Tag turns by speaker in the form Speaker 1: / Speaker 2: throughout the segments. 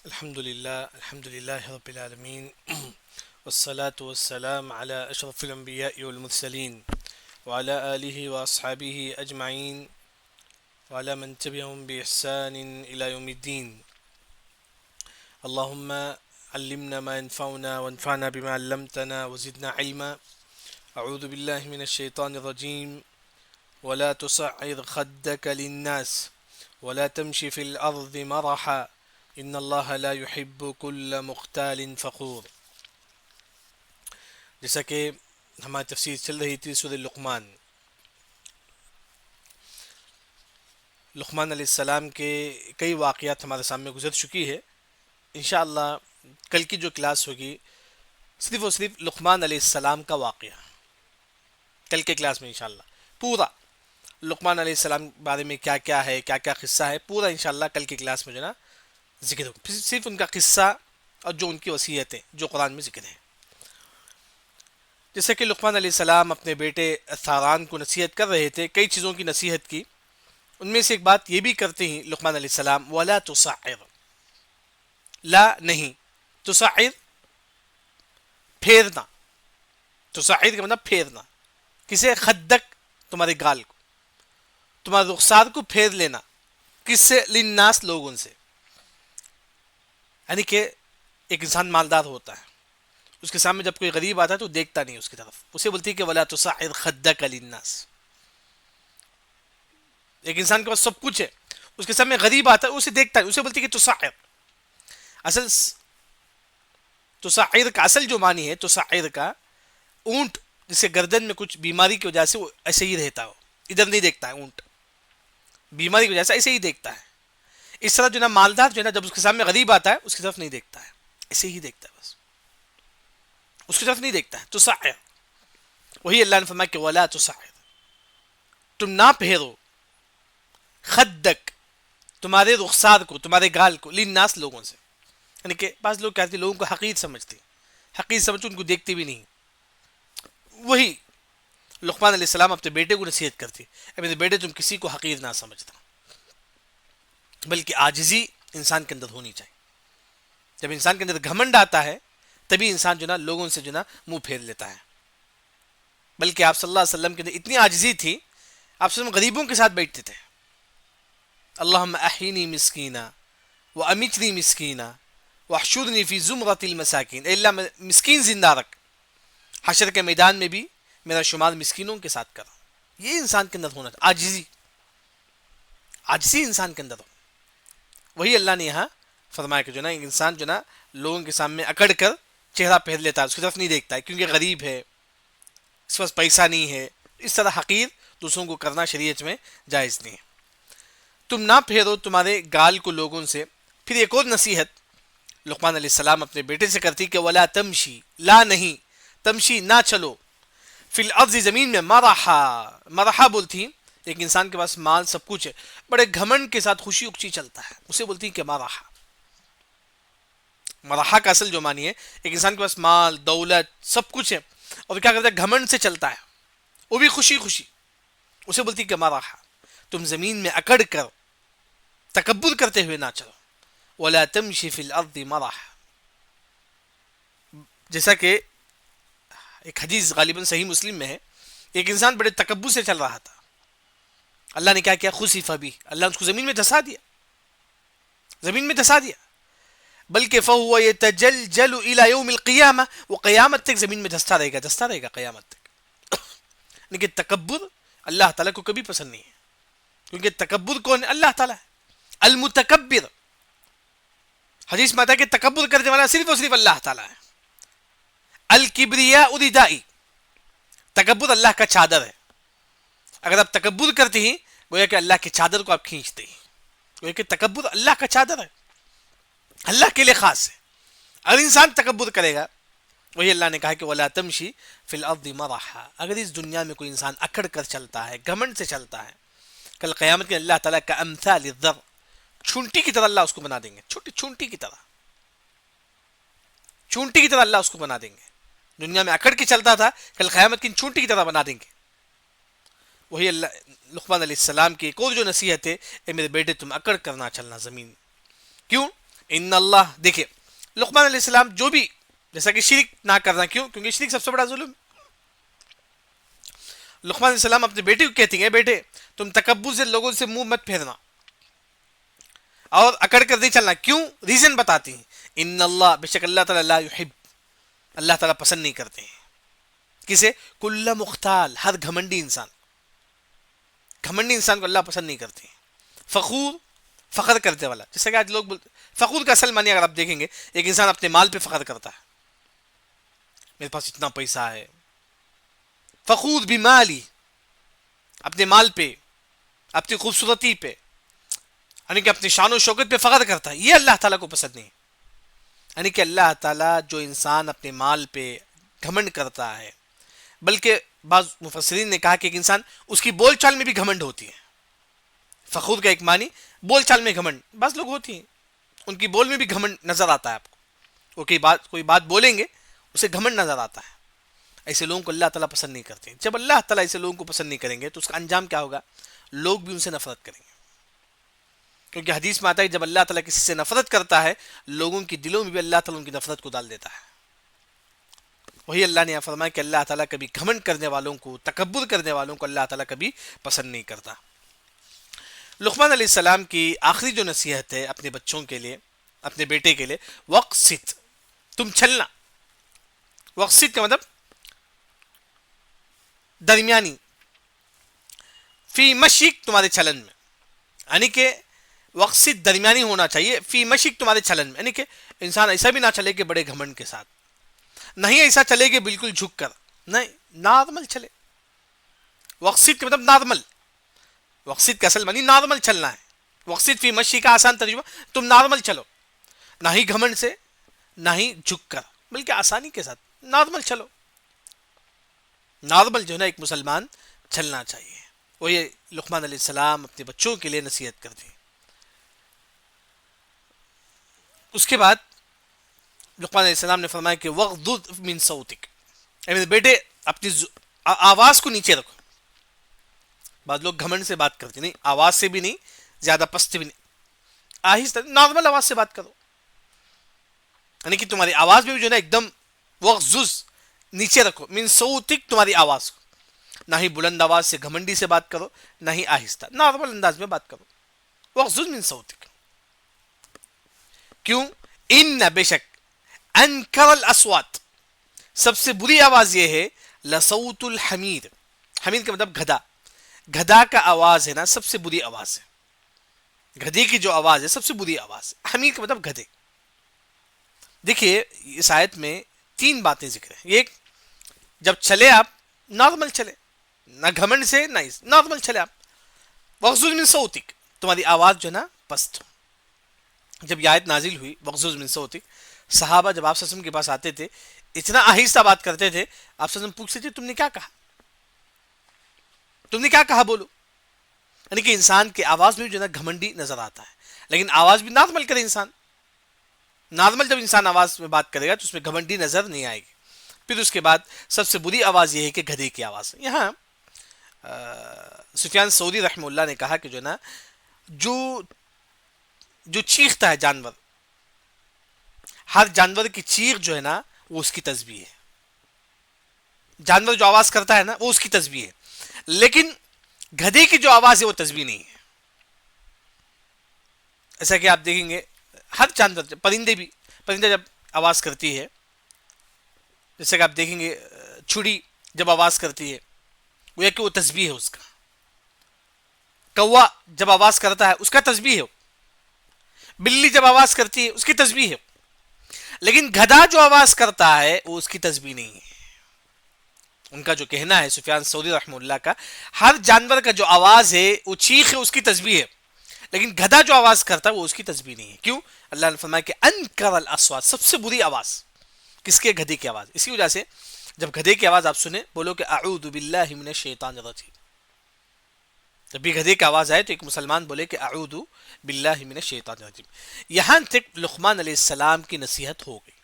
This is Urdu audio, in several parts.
Speaker 1: الحمد لله رب العالمين والصلاة والسلام على أشرف الأنبياء والمرسلين وعلى آله وأصحابه أجمعين وعلى من تبعهم بإحسان إلى يوم الدين. اللهم علمنا ما ينفعنا وانفعنا بما علمتنا وزدنا علما. أعوذ بالله من الشيطان الرجيم. ولا تصعر خدك للناس ولا تمشي في الأرض مرحا ان اللہ لا يحب كل مختال فخور. جیسا کہ ہماری تفسیر چل رہی تھی سورہ لقمان علیہ السلام کے کئی واقعات ہمارے سامنے گزر چکی ہے. انشاءاللہ کل کی جو کلاس ہوگی صرف اور صرف لقمان علیہ السلام کا واقعہ، کل کے کلاس میں انشاءاللہ پورا لقمان علیہ السلام بارے میں کیا کیا ہے، کیا کیا قصہ ہے، پورا انشاءاللہ کل کی کلاس میں جو نا ذکر ہو، صرف ان کا قصہ اور جو ان کی وصیتیں جو قرآن میں ذکر ہیں. جیسے کہ لقمان علیہ السلام اپنے بیٹے ثاران کو نصیحت کر رہے تھے، کئی چیزوں کی نصیحت کی. ان میں سے ایک بات یہ بھی کرتے ہیں لقمان علیہ السلام، وَلَا تُصَعِّرْ، لا نہیں، تصعر پھیرنا، تصعر کا مطلب پھیرنا، کسے؟ خدک، تمہارے گال کو، تمہارے رخسار کو پھیر لینا. کس سے؟ للناس، لوگوں سے. یعنی کہ ایک انسان مالدار ہوتا ہے، اس کے سامنے جب کوئی غریب آتا ہے تو دیکھتا نہیں اس کی طرف، اسے بولتی ہے کہ وَلَا تُصَعِّرْ خَدَّكَ لِلنَّاسِ. ایک انسان کے پاس سب کچھ ہے، اس کے سامنے غریب آتا ہے، اسے دیکھتا ہے، اسے بولتی ہے کہ تُصَعِّرْ. اصل تُصَعِّرْ کا اصل جو معنی ہے، تُصَعِّرْ کا اونٹ جسے گردن میں کچھ بیماری کی وجہ سے وہ ایسے ہی رہتا ہو، ادھر نہیں دیکھتا ہے، اونٹ بیماری کی وجہ سے ایسے ہی دیکھتا ہے. اس طرح جو نا مالدار جو ہے نا جب اس کے سامنے غریب آتا ہے اس کی طرف نہیں دیکھتا ہے، ایسے ہی دیکھتا ہے، بس اس کی طرف نہیں دیکھتا ہے. تصعر، وہی اللہ نے فرمایا کہ ولا تصعر، تم نہ پھیرو، خدک، تمہارے رخسار کو، تمہارے گال کو، للناس، لوگوں سے. یعنی کہ بعض لوگ کہتے ہیں لوگوں کو حقیر سمجھتے، حقیر سمجھتے ان کو دیکھتے بھی نہیں. وہی لقمان علیہ السلام اپنے بیٹے کو نصیحت کرتے، اے میرے بیٹے تم کسی کو حقیر نہ سمجھتا، بلکہ عاجزی انسان کے اندر ہونی چاہیے. جب انسان کے اندر گھمنڈ آتا ہے تبھی انسان جو نا لوگوں سے جو نا منہ پھیر لیتا ہے. بلکہ آپ صلی اللہ علیہ وسلم کے اندر اتنی عاجزی تھی، آپ صلی اللہ علیہ وسلم غریبوں کے ساتھ بیٹھتے تھے. اللہم احینی مسکینا وامتنی مسکینا واحشرنی فی زمرۃ المساکین. اے اللہ مسکین زندہ رکھ، حشر کے میدان میں بھی میرا شمار مسکینوں کے ساتھ کر. یہ انسان کے اندر ہونا چاہیے، عاجزی، عاجزی انسان کے اندر ہو. وہی اللہ نے یہاں فرمایا کہ جو نا انسان جو نا لوگوں کے سامنے اکڑ کر چہرہ پھیر لیتا ہے، اس کی طرف نہیں دیکھتا ہے کیونکہ غریب ہے، اس پاس پیسہ نہیں ہے. اس طرح حقیر دوسروں کو کرنا شریعت میں جائز نہیں ہے. تم نہ پھیرو تمہارے گال کو لوگوں سے. پھر ایک اور نصیحت لقمان علیہ السلام اپنے بیٹے سے کرتی کہ ولا تمشی، لا نہیں، تمشی نہ چلو، فی الارض زمین میں، مرحا، مرحا بولتی ایک انسان کے پاس مال سب کچھ ہے، بڑے گھمنڈ کے ساتھ خوشی اخشی چلتا ہے، اسے بولتی کہ مرحا. مرحا کا اصل جو معنی ہے ایک انسان کے پاس مال دولت سب کچھ ہے اور کیا کرتا ہے؟ گھمنڈ سے چلتا ہے، وہ بھی خوشی خوشی، اسے بولتی کہ مرحا. تم زمین میں اکڑ کر تکبر کرتے ہوئے نہ چلو. ولا تمشی فی الارض مرحا. جیسا کہ ایک حدیث غالباً صحیح مسلم میں ہے، ایک انسان بڑے تکبر سے چل رہا تھا، اللہ نے کیا کیا؟ خسف بھی، اللہ نے اس کو زمین میں دھسا دیا، زمین میں دھسا دیا. بلکہ فہو یتجلجل الی یوم القیامہ، وہ قیامت تک زمین میں دھستا رہے گا، دھستا رہے گا قیامت تک. لیکن تکبر اللہ تعالیٰ کو کبھی پسند نہیں ہے، کیونکہ تکبر کون ہے؟ اللہ تعالیٰ ہے المتکبر. حدیث میں آتا ہے کہ تکبر کرنے والا صرف اور صرف اللہ تعالیٰ ہے. الکبریاء ردائی، تکبر اللہ کا چادر ہے. اگر آپ تکبر کرتے ہیں گویا کہ اللہ کے چادر کو آپ کھینچتے ہیں، گویا کہ تکبر اللہ کا چادر ہے، اللہ کے لیے خاص ہے. اگر انسان تکبر کرے گا، وہی اللہ نے کہا کہ ولا تمشی فی الارض مرحا. اگر اس دنیا میں کوئی انسان اکڑ کر چلتا ہے، گھمنڈ سے چلتا ہے، کل قیامت کے اللہ تعالیٰ کا امثال الذر، چونٹی کی طرح اللہ اس کو بنا دیں گے، چھوٹی چونٹی کی طرح، چونٹی کی طرح اللہ اس کو بنا دیں گے. دنیا میں اکڑ کے چلتا تھا، کل قیامت کی چونٹی کی طرح بنا دیں گے. وہی اللہ لقمان علیہ السلام کی ایک اور جو نصیحت ہے، اے میرے بیٹے تم اکڑ کرنا چلنا زمین. کیوں؟ ان اللہ، دیکھیے لقمان علیہ السلام جو بھی، جیسا کہ شرک نہ کرنا، کیوں؟ کیونکہ شرک سب سے بڑا ظلم. لقمان علیہ السلام اپنے بیٹے کو کہتے ہیں بیٹے تم تکبر سے لوگوں سے منہ مت پھیرنا اور اکڑ کر نہیں چلنا. کیوں؟ ریزن بتاتی ہیں. ان اللہ، بے شک اللہ تعالیٰ لا یحب، اللہ تعالیٰ پسند نہیں کرتے ہیں کسے؟ کل مختال، ہر گھمنڈی انسان. گھمنڈی انسان کو اللہ پسند نہیں کرتے ہیں. فخور، فخر کرتے والا. جیسا کہ آج لوگ بولتے، فخور کا اصل معنی اگر آپ دیکھیں گے، ایک انسان اپنے مال پہ فخر کرتا ہے، میرے پاس اتنا پیسہ ہے. فخور بمالی، اپنے مال پہ، اپنی خوبصورتی پہ، یعنی کہ اپنی شان و شوکت پہ فخر کرتا ہے. یہ اللہ تعالیٰ کو پسند نہیں. یعنی کہ اللہ تعالیٰ جو انسان اپنے مال پہ گھمنڈ کرتا ہے، بلکہ بعض مفسرین نے کہا کہ ایک انسان اس کی بول چال میں بھی گھمنڈ ہوتی ہے. فخور کا ایک معنی بول چال میں گھمنڈ. بعض لوگ ہوتی ہیں ان کی بول میں بھی گھمنڈ نظر آتا ہے آپ کو، وہ کوئی بات بولیں گے اسے گھمنڈ نظر آتا ہے. ایسے لوگوں کو اللہ تعالیٰ پسند نہیں کرتے. جب اللہ تعالیٰ ایسے لوگوں کو پسند نہیں کریں گے تو اس کا انجام کیا ہوگا؟ لوگ بھی ان سے نفرت کریں گے. کیونکہ حدیث میں آتا ہے جب اللہ تعالیٰ کسی سے نفرت کرتا ہے، لوگوں کی دلوں میں بھی اللہ تعالیٰ ان کی نفرت کو ڈال دیتا ہے. وہی اللہ نے فرمایا کہ اللہ تعالیٰ کبھی گھمنڈ کرنے والوں کو، تکبر کرنے والوں کو اللہ تعالیٰ کبھی پسند نہیں کرتا. لقمان علیہ السلام کی آخری جو نصیحت ہے اپنے بچوں کے لیے، اپنے بیٹے کے لیے، وقصت، تم چلنا. وقصت کا مطلب درمیانی، فی مشک، تمہارے چلن میں. یعنی کہ وقصت درمیانی ہونا چاہیے، فی مشک، تمہارے چلن میں. یعنی کہ انسان ایسا بھی نہ چلے کہ بڑے گھمنڈ کے ساتھ، نہیں ایسا چلے کہ بالکل جھک کر، نہیں، نارمل چلے. وقصت کا مطلب نارمل. وقصت کا اصل معنی نارمل چلنا ہے. وقصت فی مشی کا آسان ترجمہ، تم نارمل چلو، نہ ہی گھمنڈ سے نہ ہی جھک کر، بلکہ آسانی کے ساتھ نارمل چلو. نارمل جو ہے نا ایک مسلمان چلنا چاہیے. وہ یہ لقمان علیہ السلام اپنے بچوں کے لیے نصیحت کرتے ہیں. اس کے بعد لقمان علیہ السلام نے فرمایا کہ وغضض من صوتک، اے میرے بیٹے اپنی آواز کو نیچے رکھو. بعض لوگ گھمنڈ سے بات کرتے، نہیں، آواز سے بھی نہیں، زیادہ پست بھی نہیں، آہستہ نارمل آواز سے بات کرو. یعنی کہ تمہاری آواز میں بھی جو ہے نا ایک دم وغضض، نیچے رکھو، من صوتک، تمہاری آواز کو. نہ ہی بلند آواز سے گھمنڈی سے بات کرو، نہ ہی آہستہ، نارمل انداز میں بات کرو. وغضض من صوتک. کیوں؟ ان بے شک، انکر الاصوات، سب سے بری آواز یہ ہے، لصوت الحمیر. حمیر کا مطلب گدھا. گدھا کا آواز ہے نا سب سے بری آواز ہے. گدھے کی جو آواز ہے سب سے بری آواز ہے. حمیر کا مطلب گدھے. دیکھیے اس آیت میں 3 باتیں ذکر ہیں. ایک، جب چلے آپ نارمل چلے، نہ گھمنڈ سے نہ نارمل چلے آپ. وغضض من صوتک، تمہاری آواز جو ہے نا پست ہو. جب یہ آیت نازل ہوئی وغضض من صوتک، صحابہ جب آپ صلی اللہ علیہ وسلم کے پاس آتے تھے اتنا آہستہ بات کرتے تھے، آپ صلی اللہ علیہ وسلم پوچھتے تھے تم نے کیا کہا، تم نے کیا کہا، بولو. یعنی کہ انسان کی آواز میں جو ہے نا گھمنڈی نظر آتا ہے، لیکن آواز بھی نارمل کرے انسان. نارمل جب انسان آواز میں بات کرے گا تو اس میں گھمنڈی نظر نہیں آئے گی. پھر اس کے بعد سب سے بری آواز یہ ہے کہ گدھے کی آواز. یہاں سفیان ثوری رحمہ اللہ نے کہا کہ جو ہے نا جو چیختا ہے جانور، ہر جانور کی چیخ جو ہے نا وہ اس کی تسبیح ہے. جانور جو آواز کرتا ہے نا وہ اس کی تسبیح ہے، لیکن گدھے کی جو آواز ہے وہ تسبیح نہیں ہے. ایسا کہ آپ دیکھیں گے ہر جانور، پرندے بھی، پرندہ جب آواز کرتی ہے، جیسے کہ آپ دیکھیں گے چھڑی جب آواز کرتی ہے وہ کہ وہ تسبیح ہے اس کا. کوا جب آواز کرتا ہے اس کا تسبیح ہے. بلی جب آواز کرتی ہے اس کی تسبیح ہے. لیکن گدھا جو آواز کرتا ہے وہ اس کی تسبیح نہیں ہے. ان کا جو کہنا ہے سفیان ثوری رحمہ اللہ کا، ہر جانور کا جو آواز ہے وہ چیخ ہے اس کی تسبیح ہے، لیکن گدھا جو آواز کرتا ہے وہ اس کی تسبیح نہیں ہے. کیوں؟ اللہ نے فرمایا کہ انکر الاصوات، سب سے بری آواز کس کے؟ گدھے کی آواز. اسی وجہ سے جب گدھے کی آواز آپ سنیں بولو کہ اعوذ باللہ من الشیطان الرجیم. جب بھی گدھے کی آواز آئے تو ایک مسلمان بولے کہ اعوذ باللہ من الشیطان الرجیم. یہاں تک لقمان علیہ السلام کی نصیحت ہو گئی.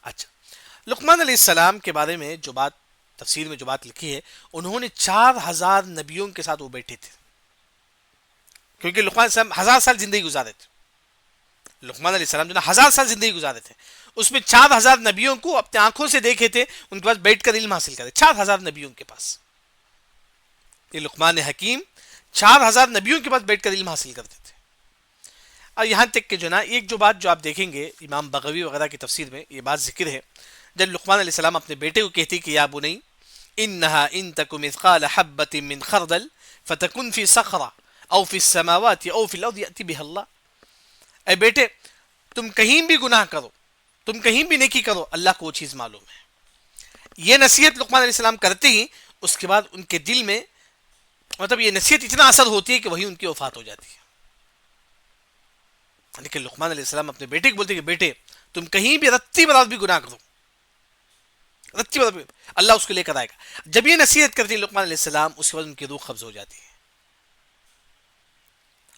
Speaker 1: اچھا، لقمان علیہ السلام کے بارے میں جو بات تفسیر میں جو بات لکھی ہے، انہوں نے 4000 نبیوں کے ساتھ وہ بیٹھے تھے، کیونکہ لقمان علیہ السلام 1000 سال زندگی گزارے تھے. لقمان علیہ السلام جو نا 1000 سال زندگی گزارے تھے، اس میں 4000 نبیوں کو اپنے آنکھوں سے دیکھے تھے، ان کے پاس بیٹھ کر علم حاصل کرے، 4000 نبیوں کے پاس. یہ لقمان حکیم 4000 نبیوں کے پاس بیٹھ کر علم حاصل کرتے تھے. اور یہاں تک کہ جو نا ایک جو بات جو آپ دیکھیں گے امام بغوی وغیرہ کی تفسیر میں یہ بات ذکر ہے، جب لقمان علیہ السلام اپنے بیٹے کو کہتے کہ یا بنی انہا ان تک مثقال حبۃ من خردل فتکن فی صخرہ او فی السماوات او فی الارض یأتی بها اللہ. اے بیٹے تم کہیں بھی گناہ کرو، تم کہیں بھی نیکی کرو، اللہ کو وہ چیز معلوم ہے. یہ نصیحت لقمان علیہ السلام کرتے ہی اس کے بعد ان کے دل میں مطلب یہ نصیحت اتنا اثر ہوتی ہے کہ وہی ان کی وفات ہو جاتی ہے. لیکن لقمان علیہ السلام اپنے بیٹے کو بولتے کہ بیٹے تم کہیں بھی رتی برابر بھی گناہ کرو، رتی برابر اللہ اس کو لے کر آئے گا. جب یہ نصیحت کرتے ہیں لقمان علیہ السلام اس کے بعد ان کی روح قبض ہو جاتی ہے.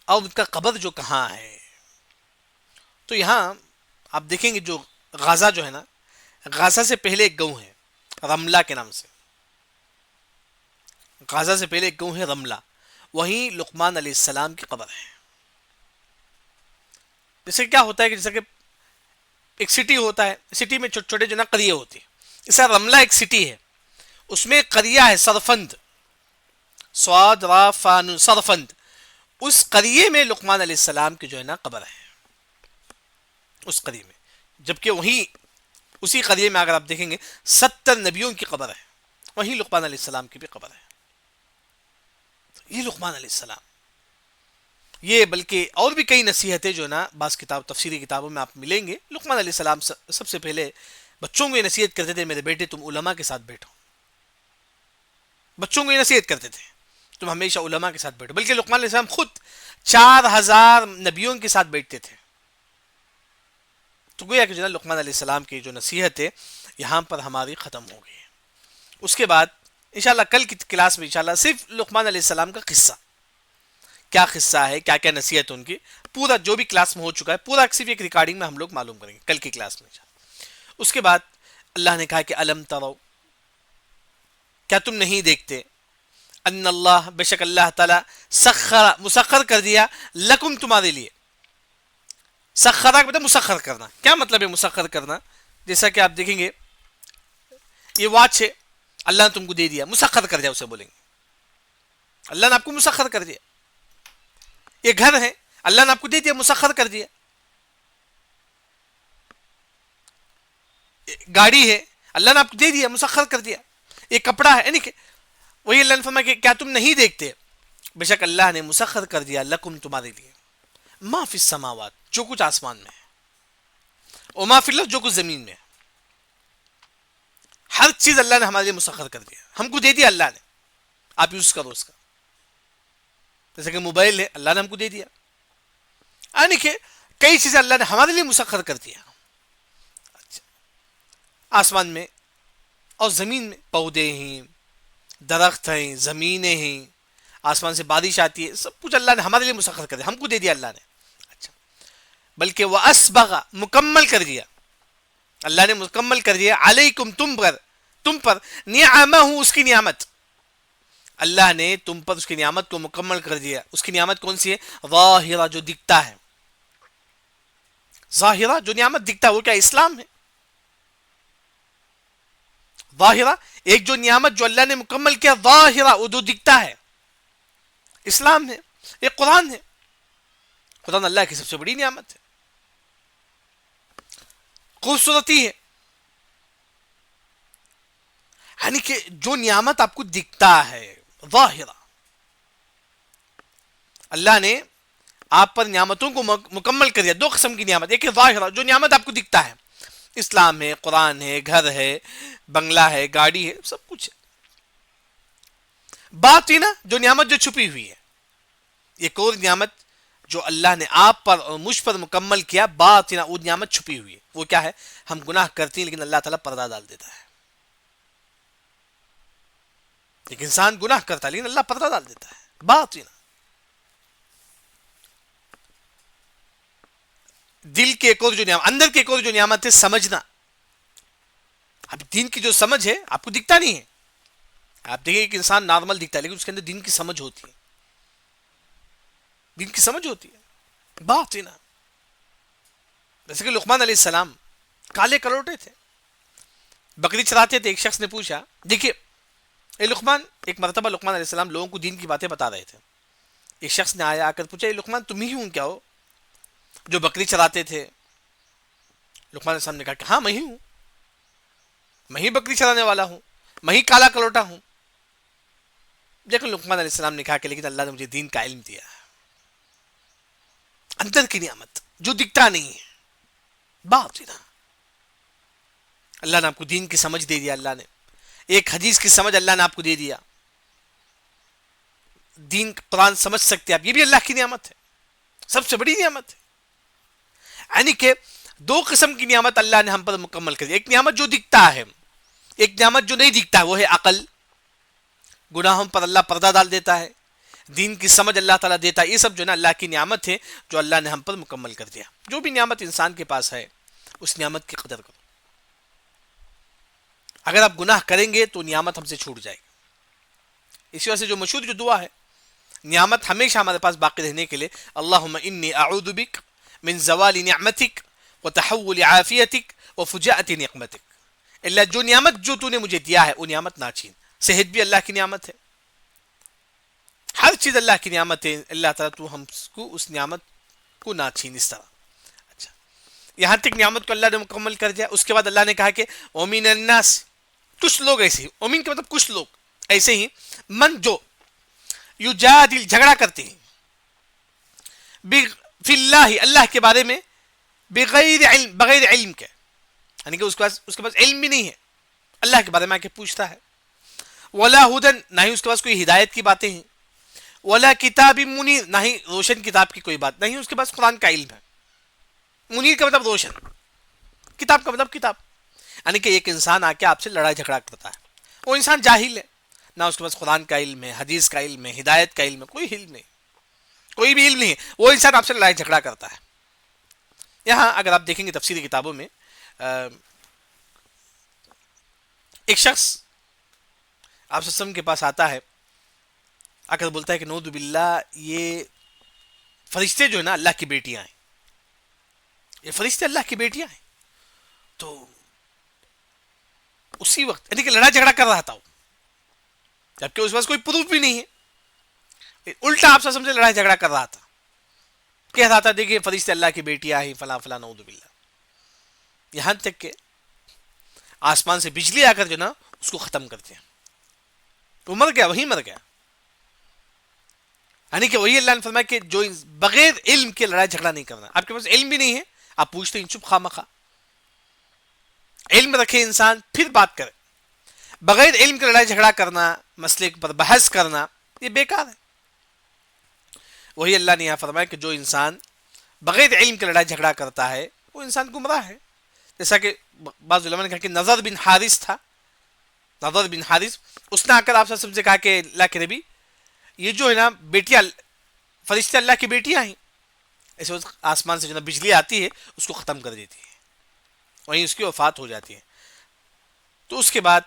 Speaker 1: اور ان کا قبر جو کہاں ہے، تو یہاں آپ دیکھیں گے جو غازہ جو ہے نا، غازہ سے پہلے ایک گاؤں ہے رملہ کے نام سے، غازہ سے پہلے ایک گاؤں ہے رملہ، وہیں لقمان علیہ السلام کی قبر ہے. جیسے کیا ہوتا ہے کہ جیسے کہ ایک سٹی ہوتا ہے، سٹی میں چھوٹے چھوٹے جو نا قریے ہوتے ہیں، اس طرح رملہ ایک سٹی ہے، اس میں ایک قریہ ہے سرفند، سواد را فان سرفند، اس قریے میں لقمان علیہ السلام کی جو ہے نا قبر ہے، اس قریے میں. جبکہ وہیں اسی قریے میں اگر آپ دیکھیں گے 70 نبیوں کی قبر ہے، وہیں لقمان علیہ السلام کی بھی قبر ہے. یہ لقمان علیہ السلام، یہ بلکہ اور بھی کئی نصیحتیں جو نا بعض کتاب تفسیری کتابوں میں آپ ملیں گے. لقمان علیہ السلام سب سے پہلے بچوں کو یہ نصیحت کرتے تھے میرے بیٹے تم علماء کے ساتھ بیٹھو، بچوں کو یہ نصیحت کرتے تھے تم ہمیشہ علماء کے ساتھ بیٹھو. بلکہ لقمان علیہ السلام خود 4000 نبیوں کے ساتھ بیٹھتے تھے. تو گویا کہ جو نا لقمان علیہ السلام کی جو نصیحت ہے یہاں پر ہماری ختم ہو گئی. اس کے بعد انشاءاللہ کل کی کلاس میں انشاءاللہ صرف لقمان علیہ السلام کا قصہ، کیا قصہ ہے، کیا کیا نصیحت ان کی، پورا جو بھی کلاس میں ہو چکا ہے پورا صرف ایک ریکارڈنگ میں ہم لوگ معلوم کریں گے کل کی کلاس میں. اس کے بعد اللہ نے کہا کہ الم ترو، کیا تم نہیں دیکھتے، ان اللہ، بے شک اللہ تعالی، سخر، مسخر کر دیا، لکم، تمہارے لیے. سخرہ مطلب مسخر کرنا. کیا مطلب ہے مسخر کرنا؟ جیسا کہ آپ دیکھیں گے یہ واچ ہے، اللہ نے تم کو دے دیا، مسخر کر دیا اسے بولیں گے، اللہ نے آپ کو مسخر کر دیا. یہ گھر ہے، اللہ نے آپ کو دے دیا، مسخر کر دیا. گاڑی ہے، اللہ نے آپ کو دے دیا، مسخر کر دیا. یہ کپڑا ہے، یعنی کہ وہی اللہ نے فرمایا کہ کیا تم نہیں دیکھتے، بے شک اللہ نے مسخر کر دیا لکم، تمہارے لیے، ما فی السماوات، جو کچھ آسمان میں ہے، وما فی الارض، جو کچھ زمین میں ہے. ہر چیز اللہ نے ہمارے لیے مسخر کر دیا، ہم کو دے دیا اللہ نے، آپ یوز کرو اس کا. جیسے کہ موبائل ہے، اللہ نے ہم کو دے دیا. یعنی کہ کئی چیزیں اللہ نے ہمارے لیے مسخر کر دیا. اچھا، آسمان میں اور زمین میں پودے ہیں، درخت ہیں، زمینیں ہیں، آسمان سے بارش آتی ہے، سب کچھ اللہ نے ہمارے لیے مسخر کر دیا، ہم کو دے دیا اللہ نے. اچھا، بلکہ وہ اسبغ، مکمل کر دیا، اللہ نے مکمل کر دیا، علیکم، تم پر نعمہ، اس کی نعمت، اللہ نے تم پر اس کی نعمت کو مکمل کر دیا. اس کی نعمت کون سی ہے؟ ظاہرہ، جو دکھتا ہے، ظاہرہ جو نعمت دکھتا ہے وہ کیا؟ اسلام ہے. ظاہرہ ایک جو نعمت جو اللہ نے مکمل کیا، ظاہرہ وہ جو دکھتا ہے، اسلام ہے، ایک قرآن ہے. قرآن اللہ کی سب سے بڑی نعمت ہے، خوبصورتی ہے. یعنی کہ جو نعمت آپ کو دکھتا ہے ظاہرہ، اللہ نے آپ پر نعمتوں کو مکمل کر دیا. دو قسم کی نعمت، ایک ہے ظاہرہ جو نعمت آپ کو دکھتا ہے، اسلام ہے، قرآن ہے، گھر ہے، بنگلہ ہے، گاڑی ہے، سب کچھ ہے. باطنہ جو نعمت جو چھپی ہوئی ہے، ایک اور نعمت جو اللہ نے آپ پر اور مجھ پر مکمل کیا، باطنہ وہ نعمت چھپی ہوئی ہے. وہ کیا ہے؟ ہم گناہ کرتے ہیں لیکن اللہ تعالیٰ پردہ ڈال دیتا ہے. ایک انسان گناہ کرتا ہے لیکن اللہ پردہ ڈال دیتا ہے، باطنہ. دل کے ایک اور جو نعمت، اندر کے ایک اور جو نعمت ہے، سمجھنا. اب دین کی جو سمجھ ہے آپ کو دکھتا نہیں ہے. آپ دیکھیں ایک انسان نارمل دکھتا ہے لیکن اس کے اندر دین کی سمجھ ہوتی ہے، دین کی سمجھ ہوتی ہے، باطنہ. جیسے کہ لقمان علیہ السلام کالے کلوٹے تھے، بکری چراتے تھے. ایک شخص نے پوچھا، دیکھیے اے لقمان، ایک مرتبہ لقمان علیہ السلام لوگوں کو دین کی باتیں بتا رہے تھے. ایک شخص نے آیا آ کر پوچھا، اے لقمان تم ہی ہوں کیا ہو جو بکری چراتے تھے؟ لقمان علیہ السلام نے کہا کہ ہاں میں ہی ہوں، میں ہی بکری چرانے والا ہوں، میں ہی کالا کلوٹا ہوں. لیکن لقمان علیہ السلام نے کہا کہ لیکن اللہ نے مجھے دین کا علم دیا، اندر کی نعمت جو دکھتا نہیں ہے. باپ جی نا، اللہ نے آپ کو دین کی سمجھ دے دیا، اللہ نے ایک حدیث کی سمجھ اللہ نے آپ کو دے دیا، دین قرآن سمجھ سکتے آپ، یہ بھی اللہ کی نعمت ہے، سب سے بڑی نعمت ہے. یعنی کہ دو قسم کی نعمت اللہ نے ہم پر مکمل کر دی. ایک نعمت جو دکھتا ہے، ایک نعمت جو نہیں دکھتا ہے، وہ ہے عقل. گناہوں پر اللہ پردہ ڈال دیتا ہے، دین کی سمجھ اللہ تعالیٰ دیتا ہے. یہ سب جو ہے نا اللہ کی نعمت ہے جو اللہ نے ہم پر مکمل کر دیا. جو بھی نعمت انسان کے پاس ہے اس نعمت کی قدر کرو. اگر آپ گناہ کریں گے تو نعمت ہم سے چھوٹ جائے گی. اسی وجہ سے جو مشہور جو دعا ہے نعمت ہمیشہ ہمارے پاس باقی رہنے کے لیے، اللہم انی اعوذ بک من زوال نعمتک وتحول عافیتک وفجاءت نقمتک. اللہ جو نعمت جو تو نے مجھے دیا ہے وہ نعمت نہ چھین. صحت بھی اللہ کی نعمت ہے، ہر چیز اللہ کی نعمت ہے. اللہ تعالیٰ تو ہم کو اس نعمت کو نہ چھین. اس طرح اچھا یہاں تک نعمت کو اللہ نے مکمل کر دیا. اس کے بعد اللہ نے کہا کہ ومن الناس، کچھ لوگ ایسے ہی، ومن کے مطلب کچھ لوگ ایسے ہی، من جو یجادل جھگڑا کرتے ہیں، فی اللہ اللہ کے بارے میں، بغیر علم بغیر علم کے، یعنی کہ اس کے پاس علم بھی نہیں ہے، اللہ کے بارے میں آ کے پوچھتا ہے. ولا ہدن، نہ ہی اس کے پاس کوئی ہدایت کی باتیں ہیں. ولا کتاب منیر، نہ ہی روشن کتاب کی کوئی بات، نہیں اس کے پاس قرآن کا علم ہے. منیر کا مطلب روشن، کتاب کا مطلب کتاب. یعنی کہ ایک انسان آ کے آپ سے لڑائی جھگڑا کرتا ہے، وہ انسان جاہل ہے، نہ اس کے پاس قرآن کا علم ہے، حدیث کا علم ہے، ہدایت کا علم ہے، کوئی علم نہیں، کوئی بھی علم نہیں ہے. وہ انسان آپ سے لڑائی جھگڑا کرتا ہے. یہاں اگر آپ دیکھیں گے تفسیری کتابوں میں، ایک شخص آپ وسلم کے پاس آتا ہے، آ کر بولتا ہے کہ نعوذ باللہ یہ فرشتے جو ہے نا اللہ کی بیٹیاں ہیں، یہ فرشتے اللہ کی بیٹیاں ہیں. تو اسی وقت یعنی کہ لڑائی جھگڑا کر رہا تھا وہ، جبکہ اس پاس کوئی پروف بھی نہیں ہے، الٹا آپ سے لڑائی جھگڑا کر رہا تھا، کہہ رہا تھا دیکھیے فرشتے اللہ کی بیٹیاں ہیں، فلاں فلاں، نعوذ باللہ. یہاں تک کہ آسمان سے بجلی آ کر جو نا اس کو ختم کرتے ہیں. وہ مر گیا، وہی مر گیا. یعنی کہ وہی اللہ نے فرمایا کہ جو بغیر علم کے لڑائی جھگڑا نہیں کرنا. آپ کے پاس علم بھی نہیں ہے، آپ پوچھتے ہیں چپ خواہ مخواہ. علم رکھے انسان پھر بات کرے. بغیر علم کے لڑائی جھگڑا کرنا، مسئلے پر بحث کرنا، یہ بیکار ہے. وہی اللہ نے یہاں فرمایا کہ جو انسان بغیر علم کے لڑائی جھگڑا کرتا ہے وہ انسان گمراہ ہے. جیسا کہ بعض علماء نے کہا کہ نضر بن حارث تھا، نضر بن حارث، اس نے آ کر آپ سے کہا کہ اللہ کے نبی یہ جو ہے نا بیٹیاں، فرشتے اللہ کی بیٹیاں ہیں. ایسے آسمان سے جو نا بجلی آتی ہے اس کو ختم کر دیتی ہے، وہیں اس کی وفات ہو جاتی ہے. تو اس کے بعد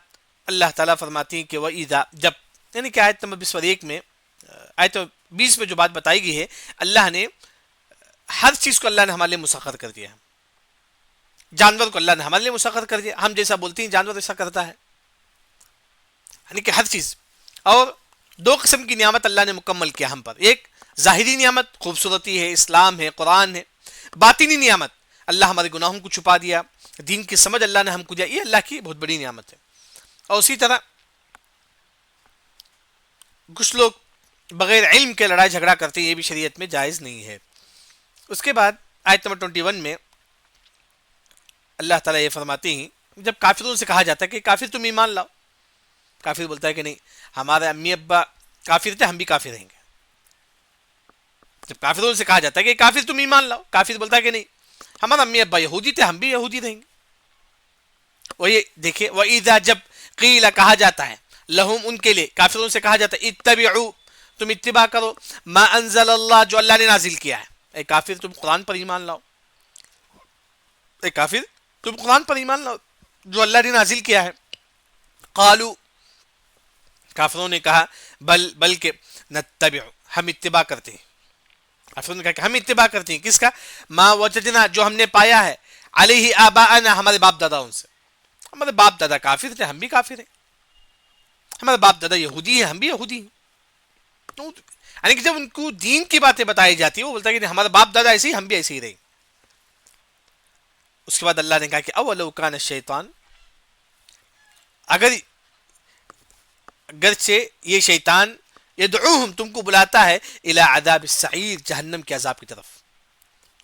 Speaker 1: اللہ تعالیٰ فرماتی ہیں کہ وَإِذَا، جب، یعنی کہ آیت نمبر 21 میں، آیت 20 میں جو بات بتائی گئی ہے، اللہ نے ہر چیز کو اللہ نے ہمارے لیے مسخر کر دیا ہے. جانور کو اللہ نے ہمارے لیے مسخر کر دیا، ہم جیسا بولتے ہیں جانور ایسا کرتا ہے، یعنی کہ ہر چیز. اور دو قسم کی نعمت اللہ نے مکمل کیا ہم پر. ایک ظاہری نعمت خوبصورتی ہے، اسلام ہے، قرآن ہے. باطنی نعمت اللہ ہمارے گناہوں کو چھپا دیا، دین کی سمجھ اللہ نے ہم کو دیا، یہ اللہ کی بہت بڑی نعمت ہے. اور اسی طرح کچھ لوگ بغیر علم کے لڑائی جھگڑا کرتے ہیں، یہ بھی شریعت میں جائز نہیں ہے. اس کے بعد آیت نمبر 21 میں اللہ تعالیٰ یہ فرماتے ہیں، جب کافروں سے کہا جاتا ہے کہ کافر تم ایمان لاؤ، کافر بولتا ہے کہ نہیں، ہمارے امی ابا کافر تھے، ہم بھی کافر رہیں گے. جب کافروں سے کہا جاتا ہے کہ کافر تم ایمان لاؤ، کافر بولتا ہے کہ نہیں، ہمارے امی ابا یہودی تھے، ہم بھی یہودی رہیں گے. وہی دیکھیں، وَإِذَا، جب قیل کہا جاتا ہے، لہم ان کے لیے، کافروں سے کہا جاتا ہے، اتبعوا تم اتباع کرو، ما انزل اللہ جو اللہ نے نازل کیا ہے. اے کافر تم قرآن پر ایمان لاؤ، اے کافر تم قرآن پر ایمان لاؤ جو اللہ نے نازل کیا ہے. قالو، کافروں نے کہا، بلکہ نتبع، ہم اتباع کرتے ہیں، افراد نے کہا کہ ہم اتباع کرتے ہیں کس کا؟ ما وجدنا، جو ہم نے پایا ہے، علیہ آباءنا، ہمارے باپ دادا ان سے. ہمارے باپ دادا کافر تھے، ہم بھی کافر ہیں. ہمارے باپ دادا یہودی ہیں، ہم بھی یہودی ہیں. یعنی کہ جب ان کو دین کی باتیں بتائی جاتی ہیں وہ بولتا ہے کہ ہمارا باپ دادا ایسے ہی، ہم بھی ایسے ہی رہیں. اس کے بعد اللہ نے کہا کہ اولو کان الشیطان، اگرچہ یہ شیطان یدعوہم، تم کو بلاتا ہے، الی عذاب السعیر، جہنم کے عذاب کی طرف.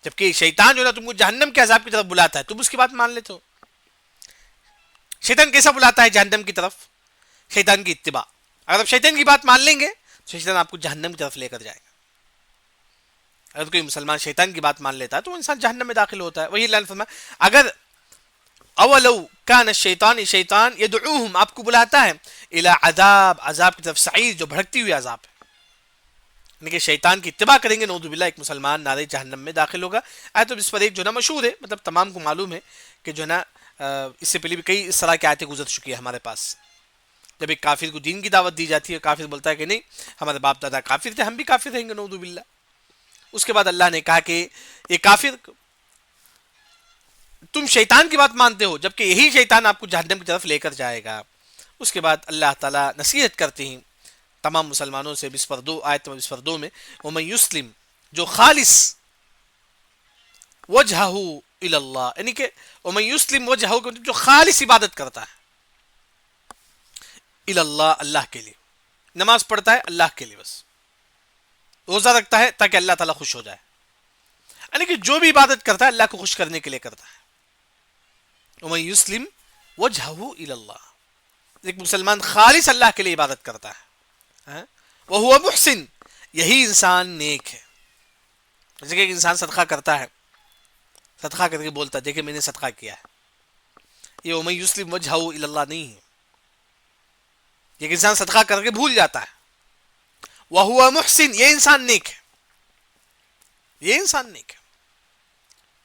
Speaker 1: جبکہ شیطان جو ہے تم کو جہنم کے عذاب کی طرف بلاتا ہے، تم اس کی بات مان لیتے ہو. شیطان کیسا بلاتا ہے جہنم کی طرف؟ شیطان کی اتباع. اگر آپ شیطان کی بات مان لیں گے تو شیطان آپ کو جہنم کی طرف لے کر جائے گا. اگر کوئی مسلمان شیطان کی بات مان لیتا ہے تو وہ انسان جہنم میں داخل ہوتا ہے. وہی اللہ نے فرمایا اگر اولو کان الشیطان، شیطان یدعوہم، آپ کو بلاتا ہے، الی عذاب، عذاب کی طرف، سعیر، جو بھڑکتی ہوئی عذاب ہے. یعنی کہ شیطان کی اتباع کریں گے نعوذ باللہ ایک مسلمان نارے جہنم میں داخل ہوگا. آیت اس پر ایک جو نا مشہور ہے، مطلب تمام کو معلوم ہے کہ جو نا اس سے پہلے بھی کئی اس طرح کی آیتیں گزر چکی ہے ہمارے پاس. جب ایک کافر کو دین کی دعوت دی جاتی ہے، کافر بولتا ہے کہ نہیں ہمارے باپ دادا کافر تھے، ہم بھی کافر رہیں گے نعوذ باللہ. اس کے بعد اللہ نے کہا کہ یہ کافر، تم شیطان کی بات مانتے ہو، جبکہ یہی شیطان آپ کو جہنم کی طرف لے کر جائے گا. اس کے بعد اللہ تعالیٰ نصیحت کرتے ہیں تمام مسلمانوں سے بسفر 2 آیت نمبر 2 میں، ومن یسلم، جو خالص وجہہ الی اللہ، یعنی کہ ومن یسلم وجہہ، جو خالص عبادت کرتا ہے الی اللہ، اللہ کے لیے، نماز پڑھتا ہے اللہ کے لیے بس، روزہ رکھتا ہے تاکہ اللہ تعالیٰ خوش ہو جائے. یعنی کہ جو بھی عبادت کرتا ہے اللہ کو خوش کرنے کے لیے کرتا ہے. ومن یسلم وجہہ الی اللہ، ایک مسلمان خالص اللہ کے لیے عبادت کرتا ہے، وہو محسن، یہی انسان نیک ہے. جیسے کہ ایک انسان صدقہ کرتا ہے، صدقہ کر کے بولتا ہے دیکھیں میں نے صدقہ کیا ہے، یہ ومن یسلم وجہہ الی اللہ نہیں ہے. ایک انسان صدقہ کر کے بھول جاتا ہے، وہو محسن، یہ انسان نیک ہے، یہ انسان نیک ہے.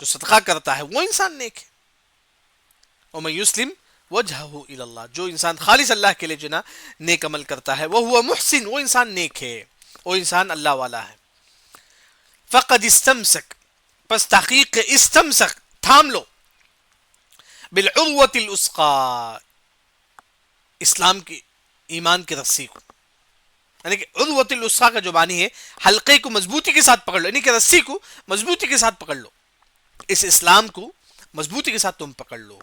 Speaker 1: جو صدقہ کرتا ہے وہ انسان نیک ہے. ومن یسلم وجہہ الی اللہ، جو انسان خالص اللہ کے لیے جو نا نیک عمل کرتا ہے، وہو محسن، وہ انسان نیک ہے، وہ انسان اللہ والا ہے. فقد استمسک، پس تحقیق استمسک، تھام لو، بالعروۃ الوثقی، اسلام کی، ایمان کی رسی کو. یعنی کہ عروۃ الوثقی کا جو معنی ہے حلقے کو مضبوطی کے ساتھ پکڑ لو، یعنی کہ رسی کو مضبوطی کے ساتھ پکڑ لو، اس اسلام کو مضبوطی کے ساتھ تم پکڑ لو.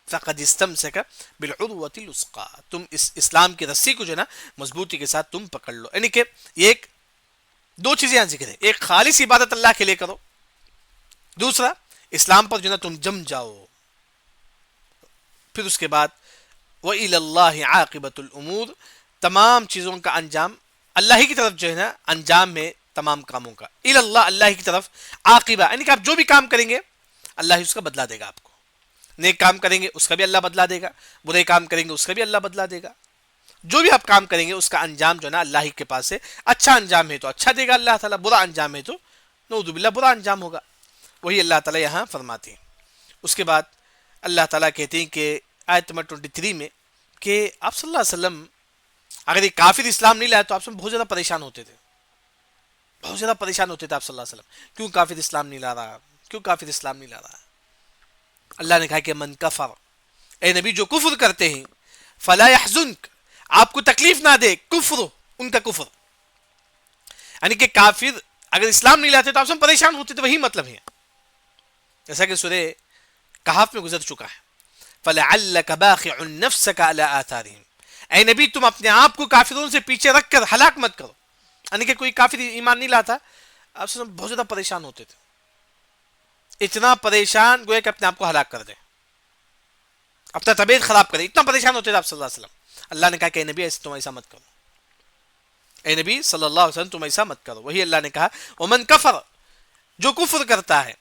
Speaker 1: فقد استمسک بالعروۃ الوثقی، تم اس اسلام کی رسی کو جو ہے نا مضبوطی کے ساتھ تم پکڑ لو. یعنی کہ یہ ایک دو چیزیں یہاں ذکر ہے، ایک خالص عبادت اللہ کے لیے کرو، دوسرا اسلام پر جو نا تم جم جاؤ. پھر اس کے بعد وَإِلَى اللَّهِ عَاقِبَةُ الْأُمُورِ، تمام چیزوں کا انجام اللہ ہی کی طرف جو ہے نا، انجام ہے تمام کاموں کا. اِلَى اللَّهِ، اللہ کی طرف، عاقبہ یعنی کہ آپ جو بھی کام کریں گے اللہ ہی اس کا بدلہ دے گا آپ کو. نیک کام کریں گے اس کا بھی اللہ بدلہ دے گا، برے کام کریں گے اس کا بھی اللہ بدلہ دے گا. جو بھی آپ کام کریں گے اس کا انجام جو ہے نا اللہ ہی کے پاس ہے. اچھا انجام ہے تو اچھا دے گا اللہ تعالیٰ، برا انجام ہے تو نعوذ باللہ برا انجام ہوگا. وہی اللہ تعالیٰ یہاں فرماتے ہیں. اس کے بعد اللہ تعالیٰ کہتے ہیں کہ آیت نمبر 23 میں کہ آپ صلی اللہ علیہ وسلم اگر ایک کافر اسلام نہیں لایا تو آپ سے بہت زیادہ پریشان ہوتے تھے، بہت زیادہ پریشان ہوتے تھے آپ صلی اللہ علیہ وسلم، کیوں کافر اسلام نہیں لا رہا، کیوں کافر اسلام نہیں لا رہا. اللہ نے کہا کہ من کفر، اے نبی جو کفر کرتے ہیں، فلا يحزنک، آپ کو تکلیف نہ دے، کفر، ان کا کفر. یعنی کہ کافر اگر اسلام نہیں لاتے تو آپ سے پریشان ہوتے تھے، وہی مطلب ہے جیسا کہ سورہ کہف میں گزر چکا ہے. فَلَعَلَّكَ بَاخِعٌ نَفْسَكَ عَلَىٰ آثَارِهِمْ، اے نبی تم اپنے آپ کو کافروں سے پیچھے رکھ کر ہلاک مت کرو. یعنی کہ کوئی کافر ایمان نہیں لاتا آپ سے بہت زیادہ پریشان ہوتے تھے، اتنا پریشان گویا کہ اپنے آپ کو ہلاک کر دے، اپنا طبیعت خراب کرے، اتنا پریشان ہوتے تھے آپ صلی اللہ علیہ وسلم. اللہ نے کہا کہ اے نبی تم ایسا مت کرو، اے نبی صلی اللہ علیہ وسلم تم ایسا مت کرو. وہی اللہ نے کہا ومن کفر، جو کفر کرتا ہے،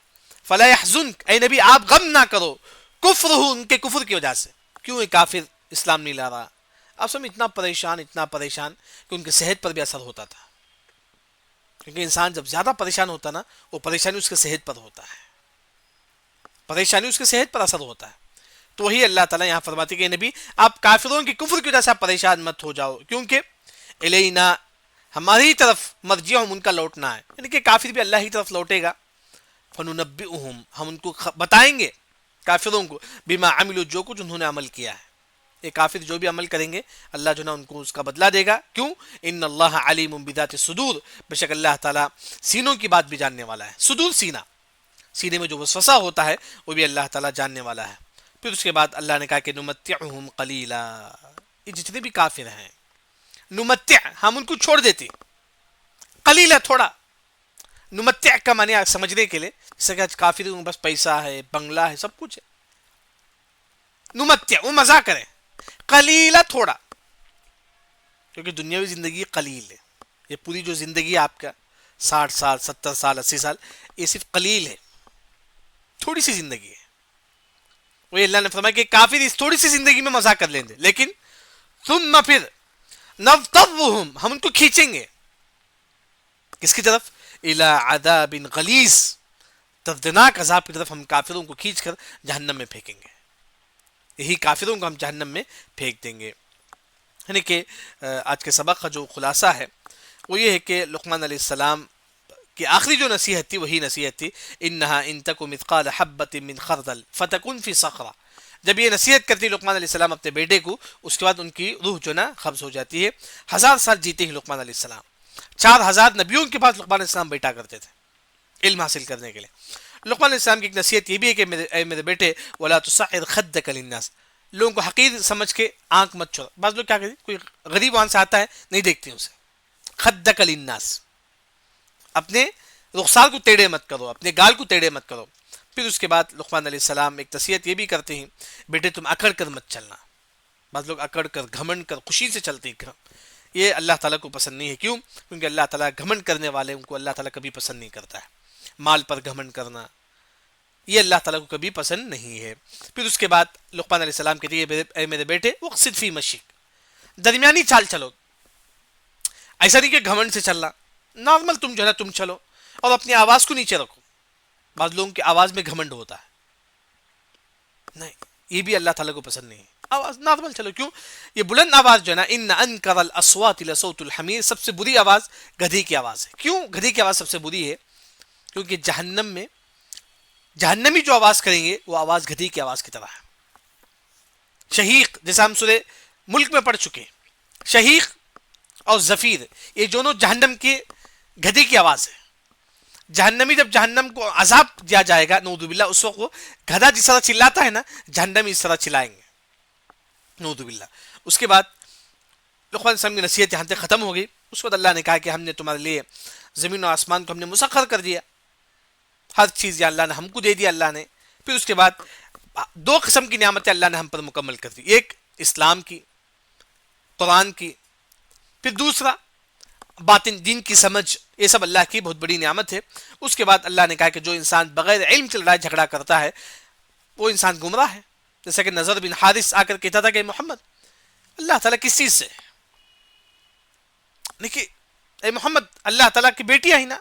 Speaker 1: فلا يحزنک، اے نبی آپ غم نہ کرو، کفر ہو ان کے کفر کی وجہ سے. کیوں یہ کافر اسلام نہیں لا رہا؟ آپ سب اتنا پریشان کہ ان کی صحت پر بھی اثر ہوتا تھا، کیونکہ انسان جب زیادہ پریشان ہوتا نا وہ پریشانی اس کے صحت پر ہوتا ہے، پریشانی اس کے صحت پر اثر ہوتا ہے. تو وہی اللہ تعالیٰ یہاں فرماتے کہ نبی آپ کافروں کی کفر کی وجہ سے آپ پریشان مت ہو جاؤ، کیونکہ الینا ہماری ہی طرف مرجعہم ان کا لوٹنا ہے، یعنی کہ کافر بھی اللہ ہی طرف لوٹے گا. فننبئہم ہم ان کو بتائیں گے کافروں کو بما عملوا جو کچھ انہوں نے عمل کیا ہے. یہ کافر جو بھی عمل کریں گے اللہ جو نا ان کو اس کا بدلہ دے گا. کیوں؟ ان اللہ علیم بذات الصدور، بے شک اللہ تعالیٰ سینوں کی بات بھی جاننے والا ہے. صدور سینہ، سینے میں جو وسوسہ ہوتا ہے وہ بھی اللہ تعالیٰ جاننے والا ہے. پھر اس کے بعد اللہ نے کہا کہ نمتعہم قلیلا، یہ جتنے بھی کافر ہیں نمتع ہم ان کو چھوڑ دیتے، قلیلا تھوڑا. نمتع کا معنی سمجھنے کے لیے جیسے کہ کافر میں بس پیسہ ہے، بنگلہ ہے، سب کچھ ہے. نمتع وہ مزہ کریں، قلیلا تھوڑا، کیونکہ دنیاوی زندگی قلیل ہے. یہ پوری جو زندگی ہے آپ کا 60 سال 70 سال 80 سال، یہ صرف قلیل ہے، تھوڑی سی زندگی ہے. وہی اللہ نے فرمایا کہ کافر اس تھوڑی سی زندگی میں مزہ کر لیں گے، لیکن ثم پھر نضطرهم ہم ان کو کھینچیں گے کس کی طرف؟ الى عذاب غلیظ، دردناک عذاب کی طرف ہم کافروں کو کھینچ کر جہنم میں پھینکیں گے. یہی کافروں کو ہم جہنم میں پھینک دیں گے. یعنی کہ آج کے سبق کا جو خلاصہ ہے وہ یہ ہے کہ لقمان علیہ السلام کی آخری جو نصیحت تھی وہی نصیحت تھی انہا ان تک مثقال حبۃ من خردل فتکن فی صخرہ. جب یہ نصیحت کرتی لقمان علیہ السلام اپنے بیٹے کو، اس کے بعد ان کی روح جو نا قبض ہو جاتی ہے. 1000 سال جیتے ہیں لقمان علیہ السلام، 4000 نبیوں کے پاس لقمان علیہ السلام بیٹا کرتے تھے علم حاصل کرنے کے لیے. لقمان علیہ السلام کی ایک نصیحت یہ بھی ہے کہ میرے بیٹے ولا تصعر خدک للناس، لوگوں کو حقیر سمجھ کے آنکھ مت چھوڑ. بعض لوگ کیا کہتے ہیں، کوئی غریب وہاں سے آتا ہے نہیں دیکھتے اسے. خدک للناس، اپنے رخسار کو ٹیڑھے مت کرو، اپنے گال کو ٹیڑھے مت کرو. پھر اس کے بعد لقمان علیہ السلام ایک نصیحت یہ بھی کرتے ہیں بیٹے تم اکڑ کر مت چلنا. بعض لوگ اکڑ کر گھمنڈ کر خوشی سے چلتے ہیں، یہ اللہ تعالیٰ کو پسند نہیں ہے. کیوں؟ کیونکہ اللہ تعالیٰ گھمنڈ کرنے والے ان کو اللہ تعالیٰ کبھی پسند نہیں کرتا ہے. مال پر گھمنڈ کرنا یہ اللہ تعالیٰ کو کبھی پسند نہیں ہے. پھر اس کے بعد لقمان علیہ السلام کہتے ہیں اے میرے بیٹے واقصد فی مشیک، درمیانی چال چلو. ایسا نہیں کہ گھمنڈ سے چلنا، نارمل تم جو ہے نا تم چلو اور اپنی آواز کو نیچے رکھو. بعض لوگوں کی آواز میں گھمنڈ ہوتا ہے، نہیں، یہ بھی اللہ تعالیٰ کو پسند نہیں ہے. آواز نارمل چلو. کیوں؟ یہ بلند آواز جو ہے نا ان انکر الاصوات لصوت الحمیر، سب سے بری آواز گدھے کی آواز ہے. کیوں گدھے کی آواز سب سے بری ہے؟ کیونکہ جہنم میں جہنمی جو آواز کریں گے وہ آواز گدھے کی آواز کی طرح ہے. شہیق جیسا ہم سورہ ملک میں پڑھ چکے، شہیق اور زفیر یہ دونوں جہنم کے گدھے کی آواز ہے. جہنمی جب جہنم کو عذاب دیا جائے گا نعوذ باللہ، اس وقت وہ گدھا جس طرح چلاتا ہے نا جہنمی اس طرح چلائیں گے نعوذ باللہ. اس کے بعد لقمان السلام کی نصیحت یہاں تک ختم ہو گئی. اس وقت اللہ نے کہا کہ ہم نے تمہارے لیے زمین و آسمان کو ہم نے مسخر کر دیا، ہر چیز یا اللہ نے ہم کو دے دیا اللہ نے. پھر اس کے بعد 2 قسم کی نعمتیں اللہ نے ہم پر مکمل کر دی، ایک اسلام کی، قرآن کی، پھر دوسرا باطن دین کی سمجھ. یہ سب اللہ کی بہت بڑی نعمت ہے. اس کے بعد اللہ نے کہا کہ جو انسان بغیر علم چل رہا ہے جھگڑا کرتا ہے وہ انسان گمراہ ہے. جیسا کہ نظر بن حارث آ کر کہتا تھا کہ محمد اللہ تعالیٰ کس چیز سے؟ دیکھیے اے محمد اللہ تعالیٰ کی بیٹی آئی نا،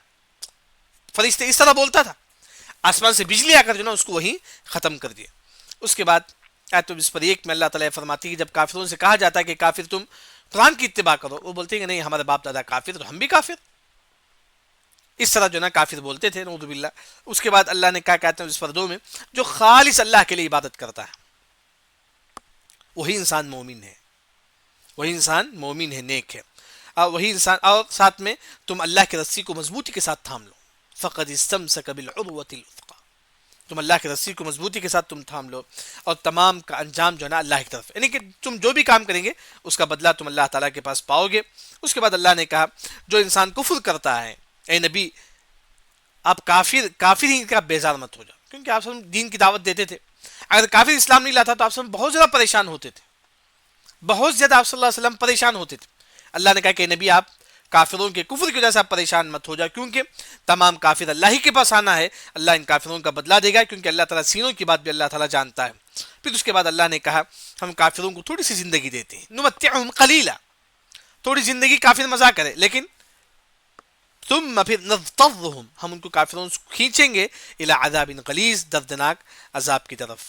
Speaker 1: فرشتے اس طرح بولتا تھا، آسمان سے بجلی آ کر جو نا اس کو وہی ختم کر دیا. اس کے بعد آیت اس پر 1 میں اللہ تعالیٰ فرماتی ہے کہ جب کافروں سے کہا جاتا ہے کہ کافر تم قرآن کی اتباع کرو، وہ بولتے ہیں کہ نہیں ہمارے باپ دادا کافر تو ہم بھی کافر. اس طرح جو نا کافر بولتے تھے نعوذ باللہ. اس کے بعد اللہ نے کہا کہتے ہیں اس پر 2 میں جو خالص اللہ کے لیے عبادت کرتا ہے وہی انسان مومن ہے، وہی انسان مومن ہے، نیک ہے. اور وہی انسان، اور ساتھ میں تم اللہ کی رسی کو مضبوطی کے ساتھ تھام لو. فقد استمسک بالعروۃ الوثقی، تم اللہ کی رسی کو مضبوطی کے ساتھ تم تھام لو اور تمام کا انجام جو ہے نا اللہ کی طرف، یعنی کہ تم جو بھی کام کریں گے اس کا بدلہ تم اللہ تعالیٰ کے پاس پاؤ گے. اس کے بعد اللہ نے کہا جو انسان کفر کرتا ہے اے نبی آپ کافر ہی کا بیزار مت ہو جاؤ، کیونکہ آپ سب دین کی دعوت دیتے تھے. اگر کافر اسلام نہیں لاتا تو آپ سب بہت زیادہ پریشان ہوتے تھے، بہت زیادہ آپ صلی اللہ علیہ وسلم پریشان ہوتے تھے. اللہ نے کہا کہ نبی آپ کافروں کے کفر کی وجہ سے آپ پریشان مت ہو جائے، کیونکہ تمام کافر اللہ ہی کے پاس آنا ہے، اللہ ان کافروں کا بدلہ دے گا، کیونکہ اللہ تعالیٰ سینوں کی بات بھی اللہ تعالیٰ جانتا ہے. پھر اس کے بعد اللہ نے کہا ہم کافروں کو تھوڑی سی زندگی دیتے ہیں، نمتعہم قلیلا، تھوڑی زندگی کافر مزہ کرے، لیکن ثم پھر نضطرہم ہم ان کو کافروں سے کھینچیں گے الی عذاب غلیظ، دردناک عذاب کی طرف.